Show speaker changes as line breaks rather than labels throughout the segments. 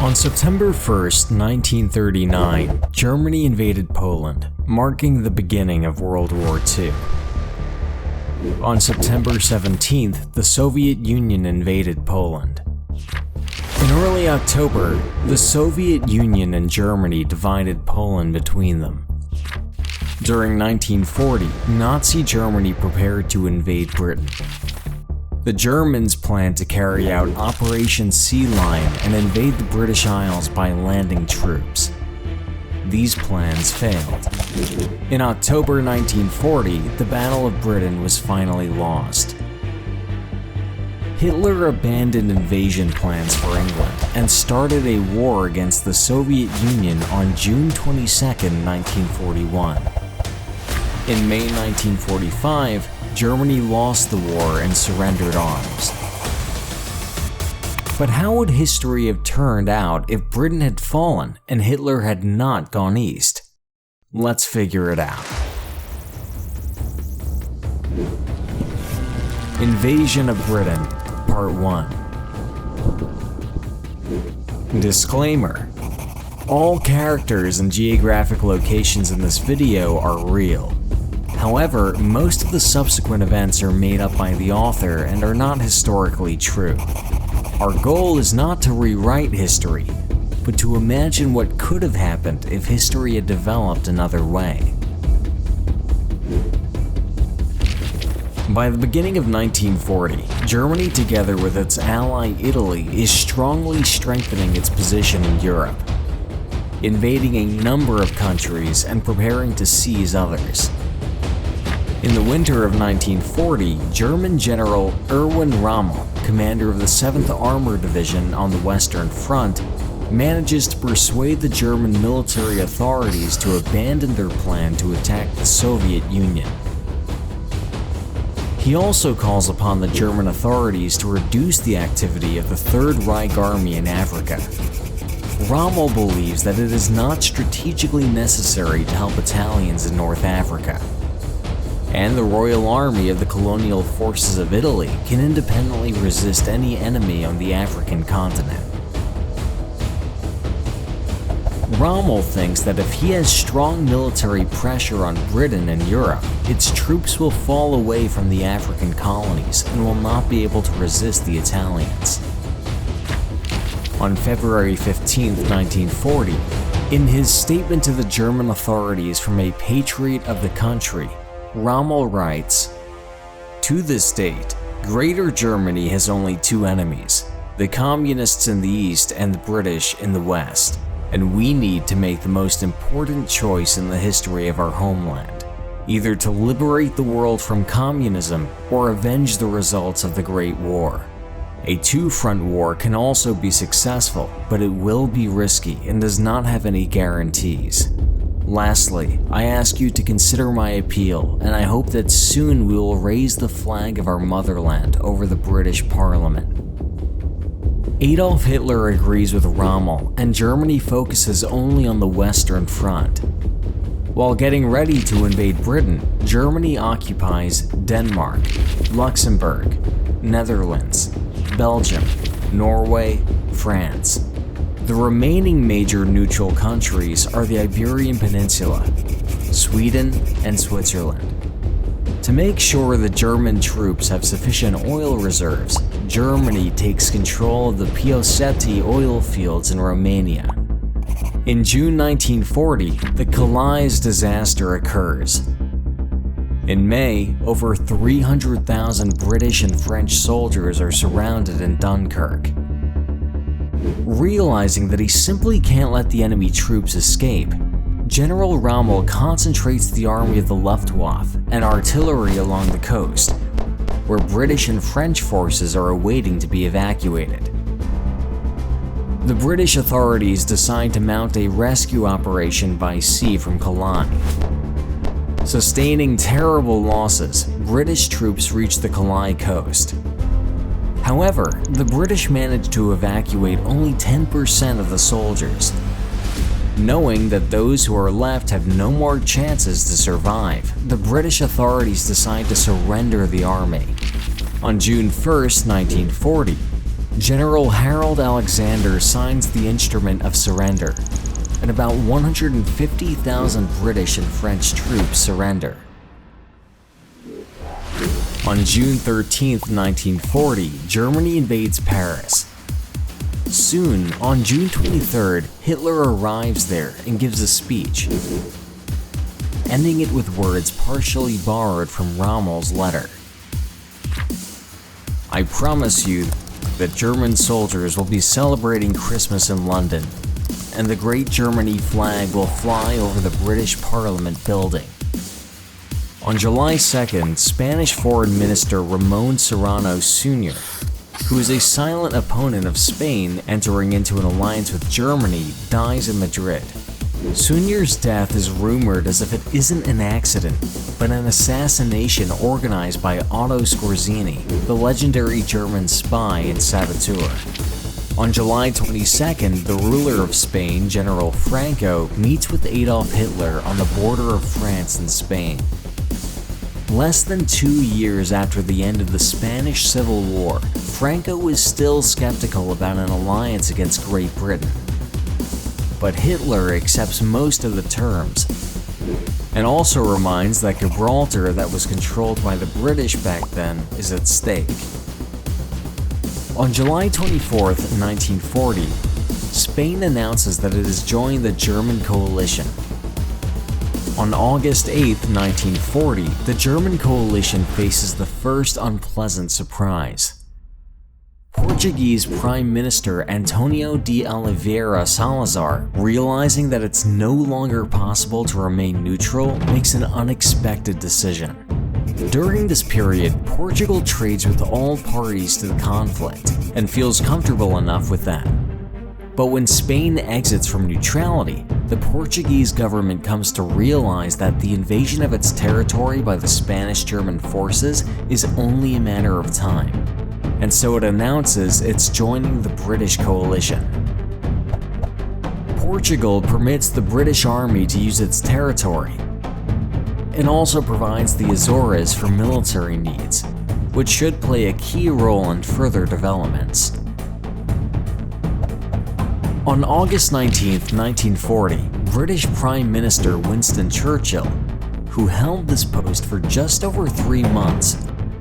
On September 1st, 1939, Germany invaded Poland, marking the beginning of World War II. On September 17th, the Soviet Union invaded Poland. In early October, the Soviet Union and Germany divided Poland between them. During 1940, Nazi Germany prepared to invade Britain. The Germans planned to carry out Operation Sea Lion and invade the British Isles by landing troops. These plans failed. In October 1940, the Battle of Britain was finally lost. Hitler abandoned invasion plans for England and started a war against the Soviet Union on June 22, 1941. In May 1945, Germany lost the war and surrendered arms. But how would history have turned out if Britain had fallen and Hitler had not gone east? Let's figure it out. Invasion of Britain, Part 1. Disclaimer: all characters and geographic locations in this video are real. However, most of the subsequent events are made up by the author and are not historically true. Our goal is not to rewrite history, but to imagine what could have happened if history had developed another way. By the beginning of 1940, Germany, together with its ally Italy, is strongly strengthening its position in Europe, invading a number of countries and preparing to seize others. In the winter of 1940, German General Erwin Rommel, commander of the 7th Armored Division on the Western Front, manages to persuade the German military authorities to abandon their plan to attack the Soviet Union. He also calls upon the German authorities to reduce the activity of the Third Reich Army in Africa. Rommel believes that it is not strategically necessary to help Italians in North Africa, and the Royal Army of the colonial forces of Italy can independently resist any enemy on the African continent. Rommel thinks that if he has strong military pressure on Britain and Europe, its troops will fall away from the African colonies and will not be able to resist the Italians. On February 15, 1940, in his statement to the German authorities from a patriot of the country, Rommel writes, "To this date, Greater Germany has only two enemies, the Communists in the East and the British in the West, and we need to make the most important choice in the history of our homeland, either to liberate the world from communism or avenge the results of the Great War. A two-front war can also be successful, but it will be risky and does not have any guarantees. Lastly, I ask you to consider my appeal, and I hope that soon we will raise the flag of our motherland over the British Parliament." Adolf Hitler agrees with Rommel, and Germany focuses only on the Western Front. While getting ready to invade Britain, Germany occupies Denmark, Luxembourg, Netherlands, Belgium, Norway, France. The remaining major neutral countries are the Iberian Peninsula, Sweden, and Switzerland. To make sure the German troops have sufficient oil reserves, Germany takes control of the Pioseti oil fields in Romania. In June 1940, the Calais disaster occurs. In May, over 300,000 British and French soldiers are surrounded in Dunkirk. Realizing that he simply can't let the enemy troops escape, General Rommel concentrates the army of the Luftwaffe and artillery along the coast, where British and French forces are awaiting to be evacuated. The British authorities decide to mount a rescue operation by sea from Calais. Sustaining terrible losses, British troops reach the Calais coast. However, the British managed to evacuate only 10% of the soldiers. Knowing that those who are left have no more chances to survive, the British authorities decide to surrender the army. On June 1, 1940, General Harold Alexander signs the instrument of surrender, and about 150,000 British and French troops surrender. On June 13, 1940, Germany invades Paris. Soon, on June 23rd, Hitler arrives there and gives a speech, ending it with words partially borrowed from Rommel's letter. "I promise you that German soldiers will be celebrating Christmas in London, and the Great Germany flag will fly over the British Parliament building." On July 2nd, Spanish Foreign Minister Ramon Serrano Sr., who is a silent opponent of Spain entering into an alliance with Germany, dies in Madrid. Sunir's death is rumored as if it isn't an accident, but an assassination organized by Otto Skorzeny, the legendary German spy and saboteur. On July 22nd, the ruler of Spain, General Franco, meets with Adolf Hitler on the border of France and Spain. Less than 2 years after the end of the Spanish Civil War, Franco is still skeptical about an alliance against Great Britain. But Hitler accepts most of the terms, and also reminds that Gibraltar, that was controlled by the British back then, is at stake. On July 24, 1940, Spain announces that it has joined the German coalition. On August 8, 1940, the German coalition faces the first unpleasant surprise. Portuguese Prime Minister Antonio de Oliveira Salazar, realizing that it's no longer possible to remain neutral, makes an unexpected decision. During this period, Portugal trades with all parties to the conflict and feels comfortable enough with that. But when Spain exits from neutrality, the Portuguese government comes to realize that the invasion of its territory by the Spanish-German forces is only a matter of time, and so it announces it's joining the British coalition. Portugal permits the British Army to use its territory, and also provides the Azores for military needs, which should play a key role in further developments. On August 19, 1940, British Prime Minister Winston Churchill, who held this post for just over 3 months,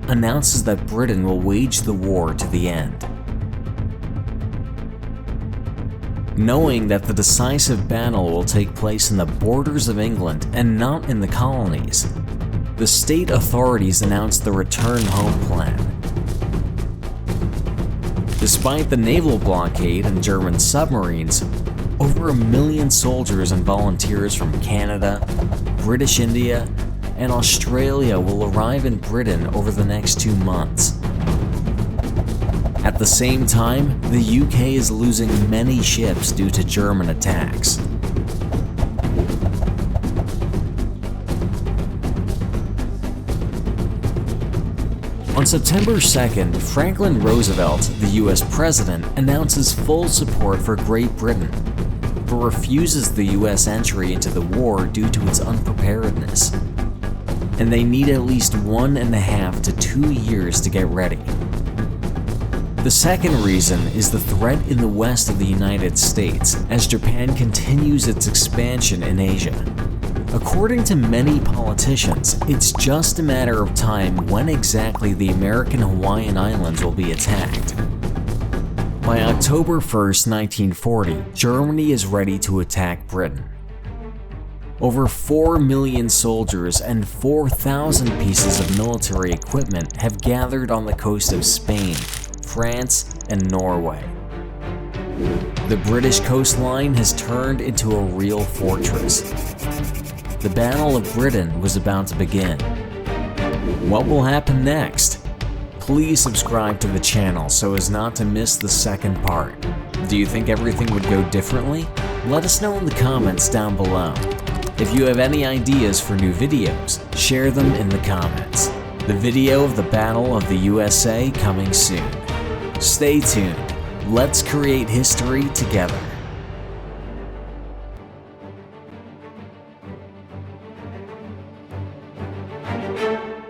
announces that Britain will wage the war to the end. Knowing that the decisive battle will take place in the borders of England and not in the colonies, the state authorities announced the return home plan. Despite the naval blockade and German submarines, over 1 million soldiers and volunteers from Canada, British India, and Australia will arrive in Britain over the next 2 months. At the same time, the UK is losing many ships due to German attacks. On September 2nd, Franklin Roosevelt, the US president, announces full support for Great Britain, but refuses the US entry into the war due to its unpreparedness, and they need at least 1.5 to 2 years to get ready. The second reason is the threat in the west of the United States, as Japan continues its expansion in Asia. According to many politicians, it's just a matter of time when exactly the American Hawaiian Islands will be attacked. By October 1st, 1940, Germany is ready to attack Britain. Over 4 million soldiers and 4,000 pieces of military equipment have gathered on the coast of Spain, France, and Norway. The British coastline has turned into a real fortress. The Battle of Britain was about to begin. What will happen next? Please subscribe to the channel so as not to miss the second part. Do you think everything would go differently? Let us know in the comments down below. If you have any ideas for new videos, share them in the comments. The video of the Battle of the USA coming soon. Stay tuned. Let's create history together.